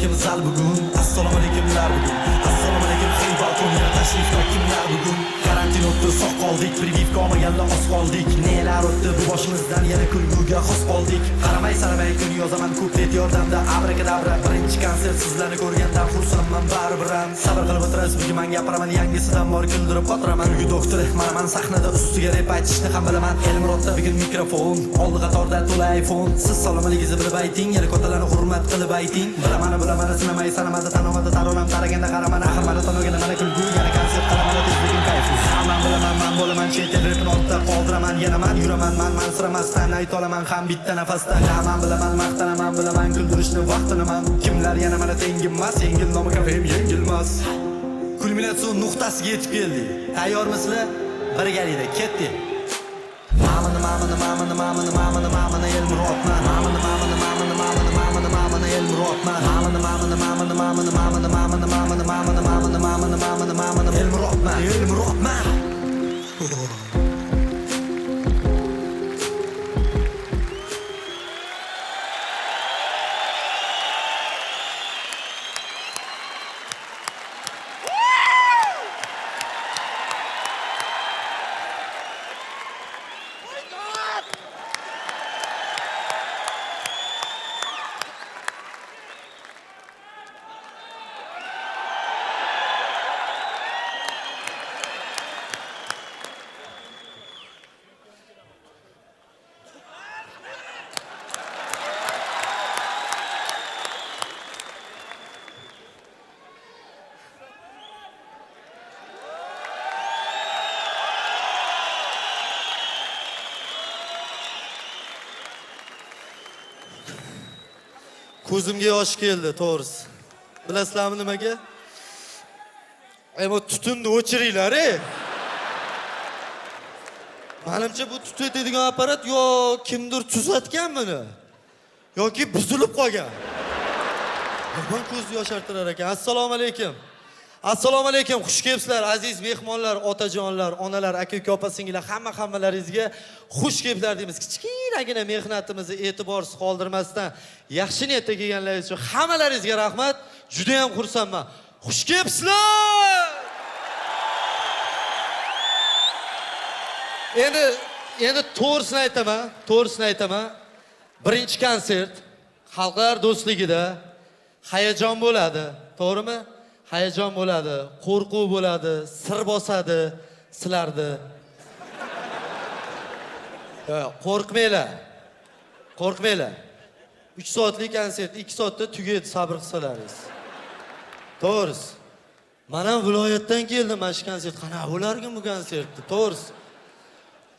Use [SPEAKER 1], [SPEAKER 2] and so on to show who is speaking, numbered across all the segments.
[SPEAKER 1] alaykum zal bugun. Assalomu alaykumlar bugun. Assalomu alaykum hey balkonga tashrifda kimlar bugun. Karantin o'tdi soq qoldik, privivka olmaganlar oz qoldik. Nelar o'tdi bu boshimizdan yana kulguga xos qoldik. Qaramay saramay kun yozaman ko'plet yordamda abrakadabra. Birinchi konsert sizlarni ko'rgandan xursandman baribir. Sabr qilib o'tirasiz, bugun men gapiraman yangisidan bor kuldirib qotiraman. Bugun doktor man sahnada ustiga rep aytishni ham bilaman. Elmurodda bugun mikrofon, oldi qatorda to'la iPhone. Siz salomatligingizni bilib ayting, yana ko'talarni hurmat qilib ayting. Bilaman sinamay sanamada tanomada taronam taraganda qaraman axir mana tanoganda mana kulgu yana konsert qilaman tezligim kayfu. Man bilaman man bo'laman chet el repini ortda qoldiraman yana man yuraman man siramasdan ayta olaman ham bitta nafasda. Man bilaman maqtanaman bilaman kuldirishni vaqtinaman. Kimlar yana mana tengilmas, yengil nomi kafem yengilmas. Kulminatsion nuqtasiga yetib keldik. Tayyormisizlar? Birgalikda ketdik. Mamani Elmurodman. Mamani Elmurodman. Elmurodman. Ko'zimga yosh keldi, to'g'risi. Bilasizlarmi nimaga? Bu tutunni o'chiringlar, Menimcha bu tutadigan apparat yo kimdir tuzatgan buni, yoki buzilib qolgan. Nima ko'zni yoshartirar ekan. Assalomu alaykum. Assalomu alaykum, xush kelibsizlar aziz mehmonlar, otajonlar, onalar, aka-uka, opa-singillar, hammalaringizga xush kelibsizlar deymiz. Kichkinagina mehnatimizni e'tiborsiz qoldirmasdan yaxshi niyatda kelganlaringiz uchun hammalaringizga rahmat. Juda ham xursandman. Xush kelibsizlar. Endi to'g'risini aytaman. Birinchi konsert xalqlar do'stligida hayajon bo'ladi, to'g'rimi? Hayajon bo'ladi, qo'rquv bo'ladi, sir bosadi sizlarni. Qo'rqmanglar. 3 soatlik konsert 2 soatda tugaydi, sabr qilsalaringiz. To'g'risi. Men ham viloyatdan keldim mana shu konsert. Qanaqa bo'larkin bu konsertni, to'g'risi.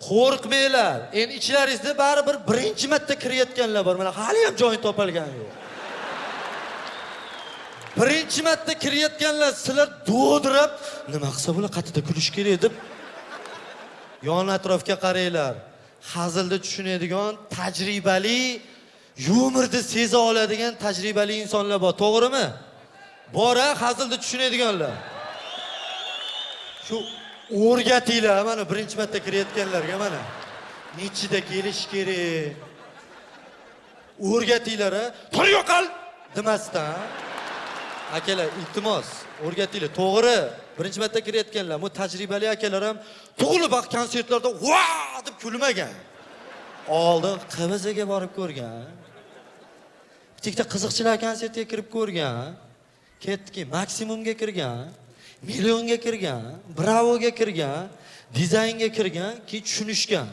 [SPEAKER 1] Qo'rqmanglar. Endi ichlaringizda baribir birinchi marta kirayotganlar bor. Mana hali ham joy topilgani yo'q. Birinchi marta kirayotganlar sizlar do'dirab, nima qilsa bo'la qatida kulish kerak deb yon atrofga qaranglar. Hazilda tushunadigan, tajribali, yumorni seza oladigan tajribali insonlar bor, to'g'rimi? Bor-a, hazilda tushunadiganlar. Shu o'rgatinglar mana birinchi marta kirayotganlarga mana. Nechida kelish kerak? O'rgatinglar-a. Tur yo'qol demasdan. Akalar, iltimos, o'rgatinglar. To'g'ri, birinchi marta kirayotganlar, bu tajribali akalar ham to'g'ri vaqt konsertlarda va deb kulmagan. Oldin Qivizaga borib ko'rgan. Bitta qiziqchilar konsertiga kirib ko'rgan. Ketdiki, Maksimumga kirgan, Millionga kirgan, Bravoga kirgan, Dizaynga kirgan, keyin tushunishgan.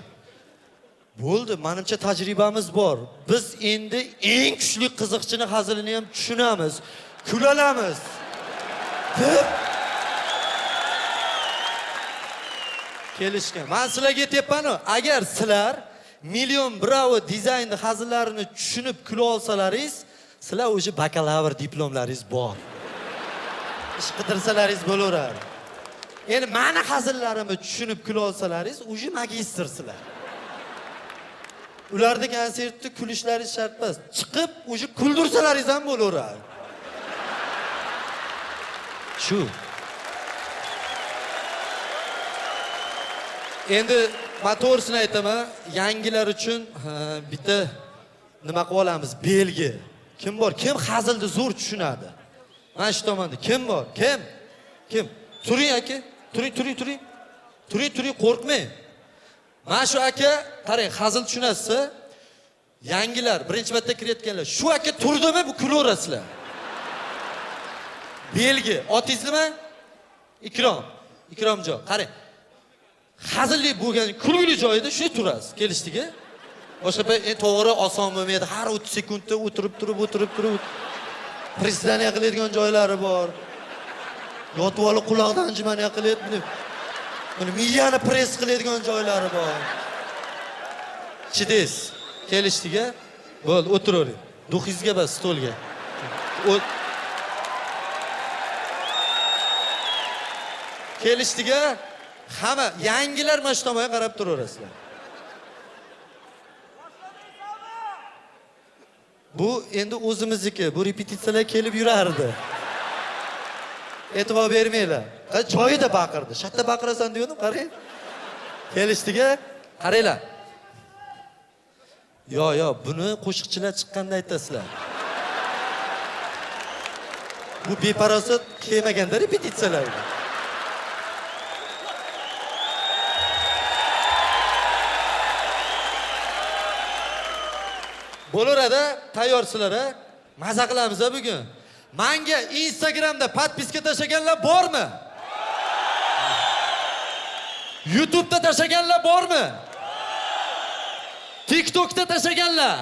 [SPEAKER 1] Bo'ldi, menimcha tajribamiz bor. Biz endi eng kuchli qiziqchini hazilini ham tushunamiz. Kulolamiz deb kelishgan. Men sizlarga aytyapman-ku, agar sizlar Million, Bravo, Dizaynni hazillarini tushunib kula olsalaringiz, sizlar o'sha bakalavr diplomlaringiz bor. Ish qidirsalaringiz bo'laveradi. Endi meni hazillarimni tushunib kula olsalaringiz, o'sha magistersizlar. Ularni konsertda kulishlaringiz shart emas. Chiqib o'sha kuldirsalaringiz ham bo'laveradi. Shu. Endi men to'g'risini aytaman, yangilar uchun bitta nima qilib olamiz? Belgi.
[SPEAKER 2] Kim bor? Kim hazilni zo'r tushunadi? Mana shu tomonda kim bor? Kim? Kim? Turing aka. Turing, qo'rqmang. Mana shu aka, qarang, hazil tushunasiz. Yangilar, birinchi marta kirayotganlar, shu aka turdimi, bu kulaverasizlar. Belgi, otingiz nima? Ikromjon. Qarang. Hazillik bo'lgan, kulguli joyida shu turasiz, kelishdiga. Boshqa to'g'ri oson bo'lmaydi. Har 30 sekundda o'tirib turib. Prizdaniya qiladigan joylari bor. Yotib olib quloqdan jimaniya qilyapti. Buni miyani press qiladigan joylari bor. Chides, kelishdiga. Bo'ldi, o'tiravering. Duxingizga bas, stolga. Kelishdiga. Hamma yangilar mana shu tomonga qarab turaverasizlar. Bu endi o'zimizniki, bu repetitsiyalar kelib yurardi. E'tibor bermanglar. Joyida baqirdi. Shatta baqirasan degandim, qarang. Kelishdiga, qaranglar. Yo, buni qo'shiqchilar chiqqanda aytasizlar. Bu beparosat kelmaganda repetitsiyalarga. Bo'larada, tayyorsizlar, maza qilamiz bugun. Menga Instagramda podpiska tashlaganlar bormi? YouTube'da tashlaganlar bormi? TikTok'da tashlaganlar.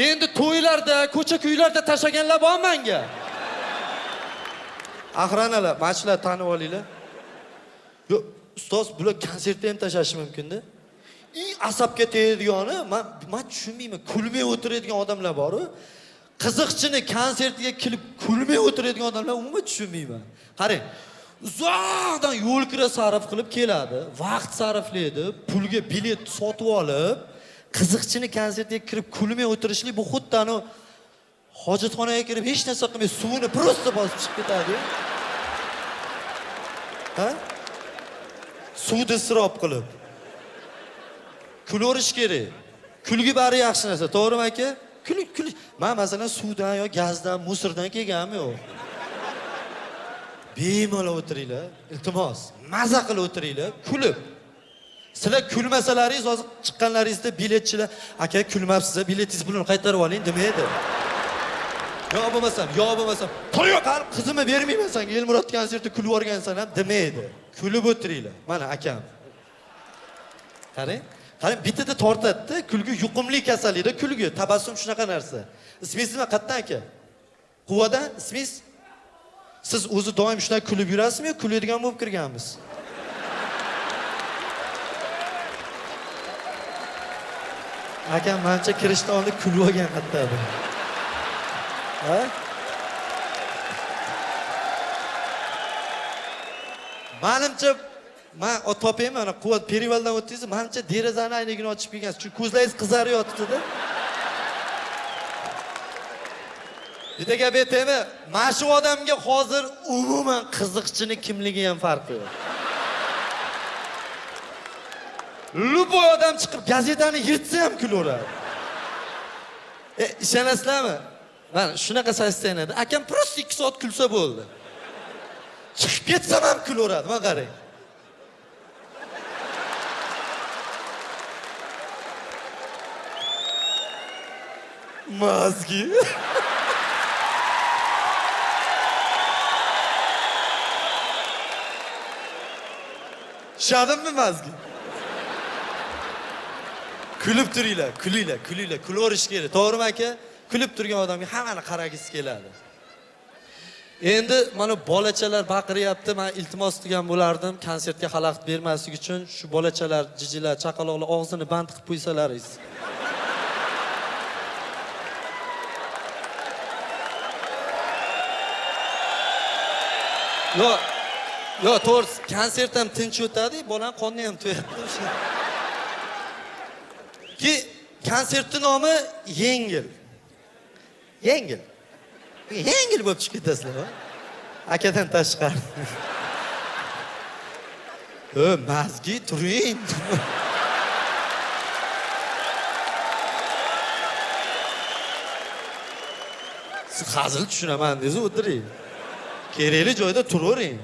[SPEAKER 2] Endi to'ylarda, ko'cha-kuylarda tashlaganlar bormi menga? Axranalar, mashlar tanib olinglar. Yo'q, ustoz, bular konsertda ham tashlashi mumkin-da. Asabga tegadigan, men tushunmayman. Kulmay o'tiradigan odamlar bor-ku. Qiziqchini konsertiga kelib kulmay o'tiradigan odamlar umuman tushunmayman. Qarang, uzoqdan yo'l kira sarf qilib keladi, vaqt sarflaydi, pulga bilet sotib olib, qiziqchini konsertiga kirib kulmay o'tirishlik bu xuddi ana hojatxonaga kirib hech narsa qilmay suvni prosta bosib chiqib ketadi. Ha? Suvni isrof qilib. Kulaverish kerak. Kulgi bari yaxshi narsa, to'g'rimi aka? Kul. Men masalan suvdan yo gazdan, musirdan kelganmi yo'q. Bemalol o'tiringlar. Iltimos, maza qilib o'tiringlar, kulib. Sizlar kulmasalaringiz, hozir chiqqanlaringizda biletchilar, aka kulmabsiz, biletingiz pulini qaytarib oling demaydi. Yo bo'lmasam, "To'yoq, qizimni bermayman senga, Elmurod konsertda kulib o'rgansan" ham demaydi. Kulib o'tiringlar. Mana akam. Qarang, bitada tortadi, kulgi yuqumli kasallikda kulgi, tabassum shunaqa narsa. Ismingiz nima, qayerdan aka? Quvadan, ismingiz? Siz o'zi doim shunday kulib yurasizmi yo kuladigan bo'lib kirganmiz? Akam mencha kirishdan oldin kulib olgan qayerdadir. Ha? Menimcha men topayman, ana quvvat perivaldan o'tdingiz, menimcha derazani aynigini ochib kelgansiz. Chunki ko'zlaringiz qizarib yotibdi-da. Bitta gap aytaymi? Mana shu odamga hozir umuman qiziqchini kimligi ham farqi yo'q. Luboy odam chiqib gazetani yirtsa ham kulaveradi. Ishonasizlarmi? Men shunaqa saysdan edi. Akam prosta 2 soat kulsa bo'ldi. Chiqib ketsam ham kulaveradi, men qarang. Mazgi. Shadimmi mazgi? Kulib turinglar, kulinglar. Kulaverish kerak. To'g'rimi aka? Kulib turgan odamga hammani qaragisi keladi. Endi mana bolachalar baqiryapti. Men iltimos qilgan bo'lardim konsertga xalaqit bermaslik uchun shu bolachalar, jijilar, chaqaloqlar og'zini band qilib qo'ysalaringiz. Yo, to'g'ri, konsert ham tinch o'tadi, bolam qonni ham to'yapti. Ki konsertning nomi yengil. Yengil bo'lib chiqib ketasizlar. Akadan tashqari. Mazgi turing. Siz hazil tushunaman desa o'tiring. Kerakli joyda turavering.